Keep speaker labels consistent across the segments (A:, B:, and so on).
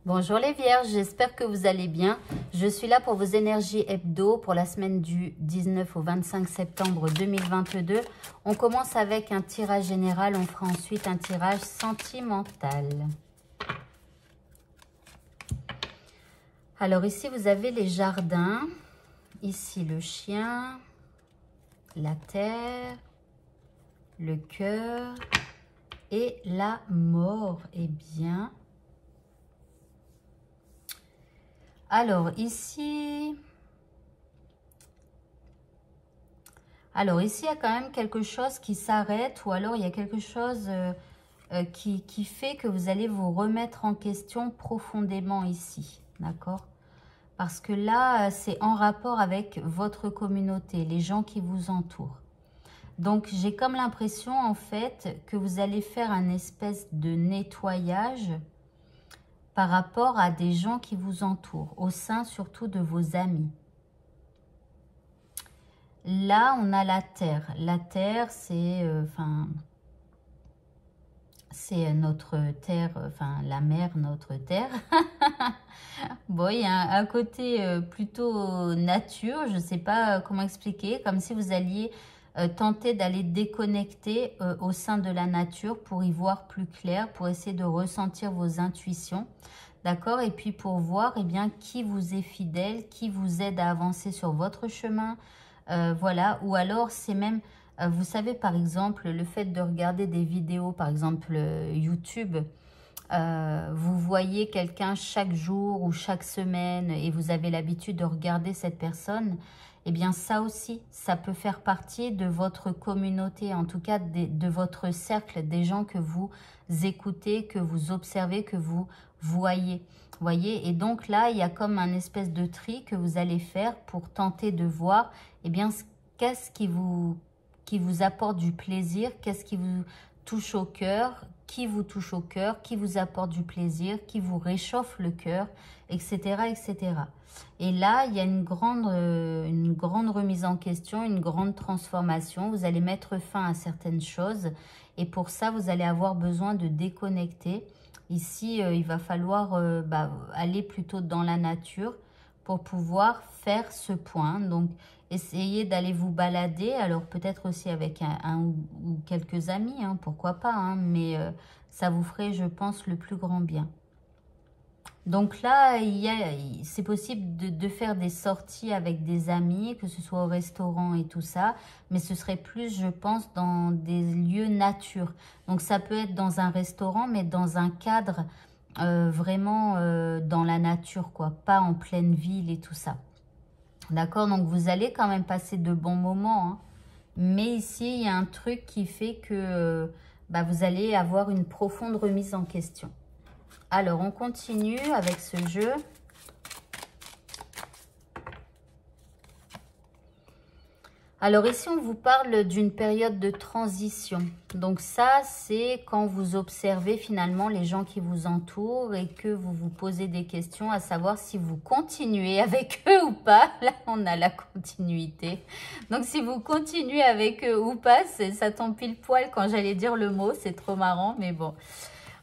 A: Bonjour les vierges, j'espère que vous allez bien. Je suis là pour vos énergies hebdo pour la semaine du 19 au 25 septembre 2022. On commence avec un tirage général, on fera ensuite un tirage sentimental. Alors ici vous avez les jardins, ici le chien, la terre, le cœur et la mort. Eh bien... Alors ici, il y a quand même quelque chose qui s'arrête ou alors il y a quelque chose qui fait que vous allez vous remettre en question profondément ici, d'accord? Parce que là, c'est en rapport avec votre communauté, les gens qui vous entourent. Donc, j'ai comme l'impression en fait que vous allez faire un espèce de nettoyage par rapport à des gens qui vous entourent, au sein surtout de vos amis. Là, on a la terre. La terre, c'est c'est notre terre, la mer, notre terre. Bon, il y a un côté plutôt nature, je ne sais pas comment expliquer, comme si vous alliez tenter d'aller déconnecter au sein de la nature pour y voir plus clair, pour essayer de ressentir vos intuitions, d'accord? Et puis pour voir eh bien, qui vous est fidèle, qui vous aide à avancer sur votre chemin, voilà. Ou alors c'est même, vous savez par exemple, le fait de regarder des vidéos, par exemple YouTube, vous voyez quelqu'un chaque jour ou chaque semaine et vous avez l'habitude de regarder cette personne, eh bien ça aussi, ça peut faire partie de votre communauté, en tout cas de votre cercle, des gens que vous écoutez, que vous observez, que vous voyez. Voyez, et donc là, il y a comme un espèce de tri que vous allez faire pour tenter de voir, eh bien, qu'est-ce qui vous apporte du plaisir, qu'est-ce qui vous touche au cœur, qui vous touche au cœur, qui vous apporte du plaisir, qui vous réchauffe le cœur, etc., etc. Et là, il y a une grande remise en question, une grande transformation. Vous allez mettre fin à certaines choses et pour ça, vous allez avoir besoin de déconnecter. Ici, il va falloir aller plutôt dans la nature pour pouvoir faire ce point. Donc, essayez d'aller vous balader, alors peut-être aussi avec un ou quelques amis, hein, pourquoi pas, hein, mais ça vous ferait, je pense, le plus grand bien. Donc là, c'est possible de faire des sorties avec des amis, que ce soit au restaurant et tout ça, mais ce serait plus, je pense, dans des lieux nature. Donc ça peut être dans un restaurant, mais dans un cadre vraiment dans la nature, quoi, pas en pleine ville et tout ça. D'accord, donc vous allez quand même passer de bons moments, hein. Mais ici, il y a un truc qui fait que vous allez avoir une profonde remise en question. Alors, on continue avec ce jeu. Alors ici, on vous parle d'une période de transition. Donc ça, c'est quand vous observez finalement les gens qui vous entourent et que vous vous posez des questions à savoir si vous continuez avec eux ou pas. Là, on a la continuité. Donc si vous continuez avec eux ou pas, ça tombe pile poil quand j'allais dire le mot. C'est trop marrant, mais bon.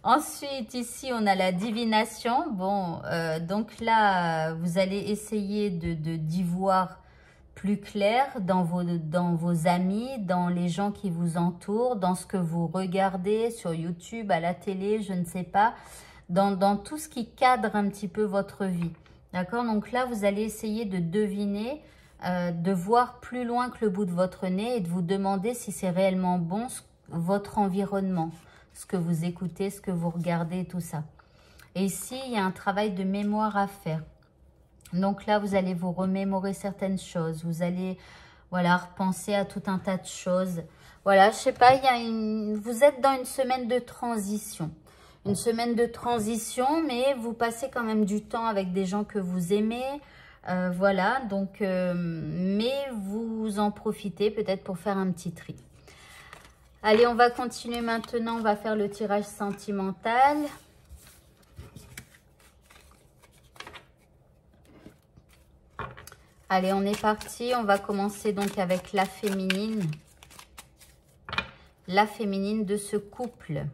A: Ensuite, ici, on a la divination. Bon, donc là, vous allez essayer d'y voir plus clair dans vos amis, dans les gens qui vous entourent, dans ce que vous regardez sur YouTube, à la télé, je ne sais pas, dans tout ce qui cadre un petit peu votre vie. D'accord? Donc là, vous allez essayer de deviner, de voir plus loin que le bout de votre nez et de vous demander si c'est réellement bon votre environnement, ce que vous écoutez, ce que vous regardez, tout ça. Et ici, il y a un travail de mémoire à faire. Donc là, vous allez vous remémorer certaines choses. Vous allez, voilà, repenser à tout un tas de choses. Voilà, je sais pas, vous êtes dans une semaine de transition. Une semaine de transition, mais vous passez quand même du temps avec des gens que vous aimez. Voilà, donc, mais vous en profitez peut-être pour faire un petit tri. Allez, on va continuer maintenant. On va faire le tirage sentimental. Allez, on est parti. On va commencer donc avec la féminine. La féminine de ce couple.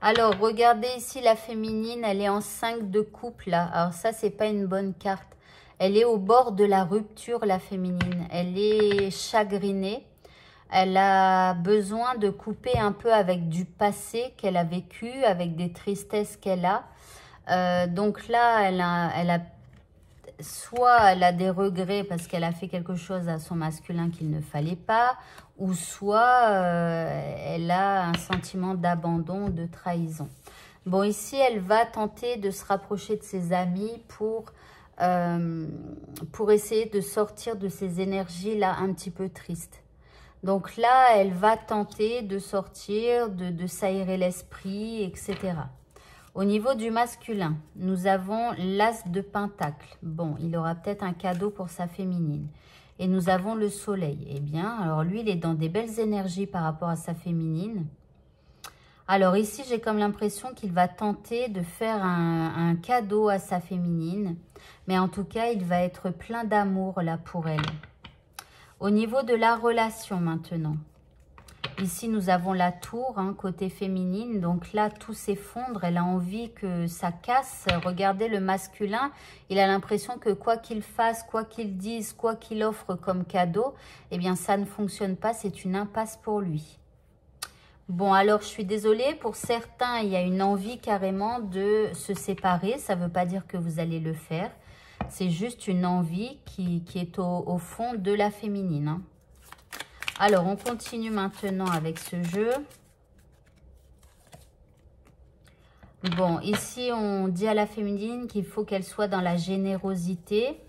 A: Alors, regardez ici la féminine, elle est en 5 de coupe là. Alors ça, c'est pas une bonne carte. Elle est au bord de la rupture, la féminine. Elle est chagrinée. Elle a besoin de couper un peu avec du passé qu'elle a vécu, avec des tristesses qu'elle a. Donc là, soit elle a des regrets parce qu'elle a fait quelque chose à son masculin qu'il ne fallait pas, ou soit elle a un sentiment d'abandon, de trahison. Bon, ici, elle va tenter de se rapprocher de ses amis pour essayer de sortir de ces énergies-là un petit peu tristes. Donc là, elle va tenter de sortir, de s'aérer l'esprit, etc. Au niveau du masculin, nous avons l'as de pentacle. Bon, il aura peut-être un cadeau pour sa féminine. Et nous avons le soleil. Eh bien, alors lui, il est dans des belles énergies par rapport à sa féminine. Alors ici, j'ai comme l'impression qu'il va tenter de faire un cadeau à sa féminine. Mais en tout cas, il va être plein d'amour là pour elle. Au niveau de la relation maintenant. Ici, nous avons la tour, hein, côté féminine. Donc là, tout s'effondre. Elle a envie que ça casse. Regardez le masculin. Il a l'impression que quoi qu'il fasse, quoi qu'il dise, quoi qu'il offre comme cadeau, eh bien, ça ne fonctionne pas. C'est une impasse pour lui. Bon, alors, je suis désolée. Pour certains, il y a une envie carrément de se séparer. Ça ne veut pas dire que vous allez le faire. C'est juste une envie qui est au fond de la féminine, hein. Alors, on continue maintenant avec ce jeu. Bon, ici, on dit à la féminine qu'il faut qu'elle soit dans la générosité.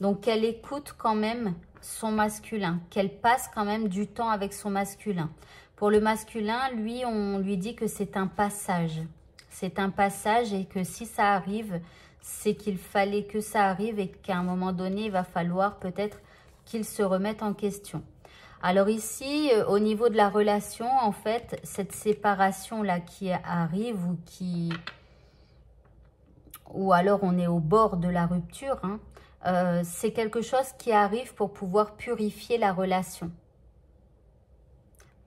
A: Donc, qu'elle écoute quand même son masculin. Qu'elle passe quand même du temps avec son masculin. Pour le masculin, lui, on lui dit que c'est un passage. C'est un passage et que si ça arrive, c'est qu'il fallait que ça arrive et qu'à un moment donné, il va falloir peut-être qu'il se remette en question. Alors ici, au niveau de la relation, en fait, cette séparation-là qui arrive ou alors on est au bord de la rupture, hein, c'est quelque chose qui arrive pour pouvoir purifier la relation.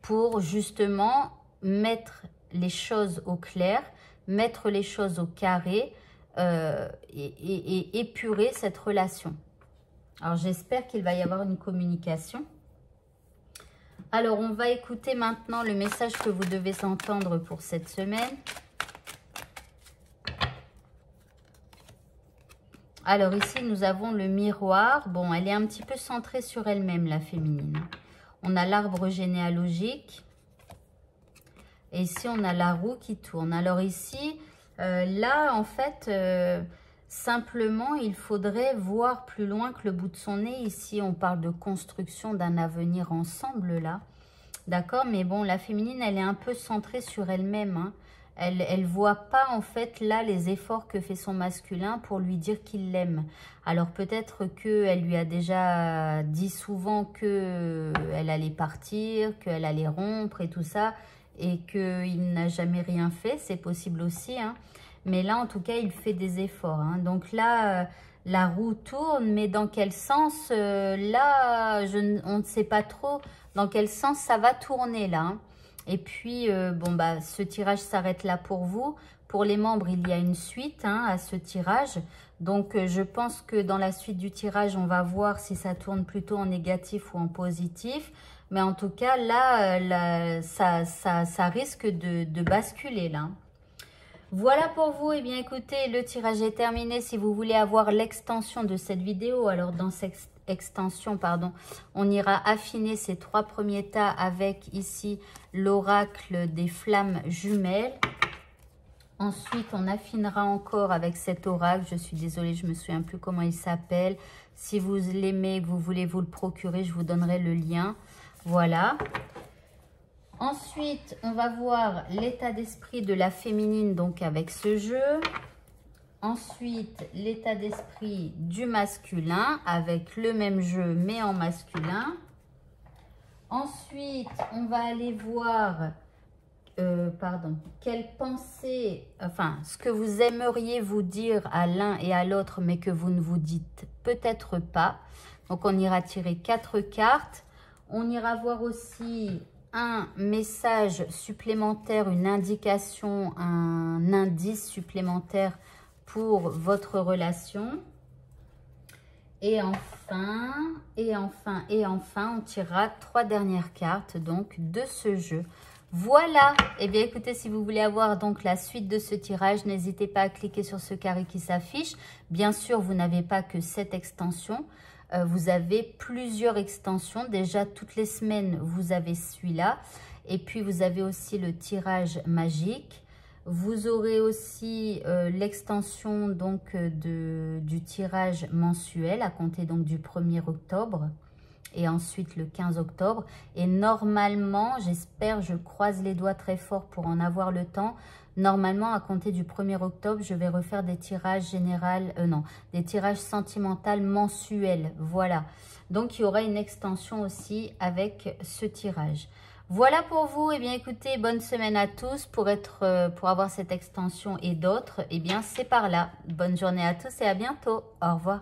A: Pour justement mettre les choses au clair, mettre les choses au carré et épurer cette relation. Alors j'espère qu'il va y avoir une communication. Alors, on va écouter maintenant le message que vous devez entendre pour cette semaine. Alors, ici, nous avons le miroir. Bon, elle est un petit peu centrée sur elle-même, la féminine. On a l'arbre généalogique. Et ici, on a la roue qui tourne. Alors ici, là, en fait, simplement, il faudrait voir plus loin que le bout de son nez. Ici, on parle de construction d'un avenir ensemble, là. D'accord? Mais bon, la féminine, elle est un peu centrée sur elle-même, hein. Elle voit pas, en fait, là, les efforts que fait son masculin pour lui dire qu'il l'aime. Alors, peut-être qu'elle lui a déjà dit souvent qu'elle allait partir, qu'elle allait rompre et tout ça, et qu'il n'a jamais rien fait. C'est possible aussi, hein. Mais là, en tout cas, il fait des efforts, hein. Donc là, la roue tourne, mais dans quel sens là, on ne sait pas trop dans quel sens ça va tourner, là, hein. Et puis, bon, bah, ce tirage s'arrête là pour vous. Pour les membres, il y a une suite, hein, à ce tirage. Donc, je pense que dans la suite du tirage, on va voir si ça tourne plutôt en négatif ou en positif. Mais en tout cas, là, ça risque de basculer, là. Voilà pour vous. Eh bien, écoutez, le tirage est terminé. Si vous voulez avoir l'extension de cette vidéo, alors dans cette extension, pardon, on ira affiner ces 3 premiers tas avec ici l'oracle des flammes jumelles. Ensuite, on affinera encore avec cet oracle. Je suis désolée, je ne me souviens plus comment il s'appelle. Si vous l'aimez, que vous voulez vous le procurer, je vous donnerai le lien. Voilà. Ensuite, on va voir l'état d'esprit de la féminine, donc avec ce jeu. Ensuite, l'état d'esprit du masculin avec le même jeu, mais en masculin. Ensuite, on va aller voir, quelle pensée, enfin, ce que vous aimeriez vous dire à l'un et à l'autre, mais que vous ne vous dites peut-être pas. Donc, on ira tirer 4 cartes. On ira voir aussi un message supplémentaire, une indication, un indice supplémentaire pour votre relation. Et enfin, on tirera 3 dernières cartes donc de ce jeu. Voilà, et bien écoutez, si vous voulez avoir donc la suite de ce tirage, n'hésitez pas à cliquer sur ce carré qui s'affiche. Bien sûr, vous n'avez pas que cette extension, vous avez plusieurs extensions. Déjà, toutes les semaines, vous avez celui-là. Et puis, vous avez aussi le tirage magique. Vous aurez aussi l'extension donc du tirage mensuel à compter donc du 1er octobre. Et ensuite le 15 octobre. Et normalement, j'espère, je croise les doigts très fort pour en avoir le temps. Normalement, à compter du 1er octobre, je vais refaire des tirages des tirages sentimentaux mensuels. Voilà. Donc, il y aura une extension aussi avec ce tirage. Voilà pour vous. Eh bien, écoutez, bonne semaine à tous. Pour avoir cette extension et d'autres, eh bien, c'est par là. Bonne journée à tous et à bientôt. Au revoir.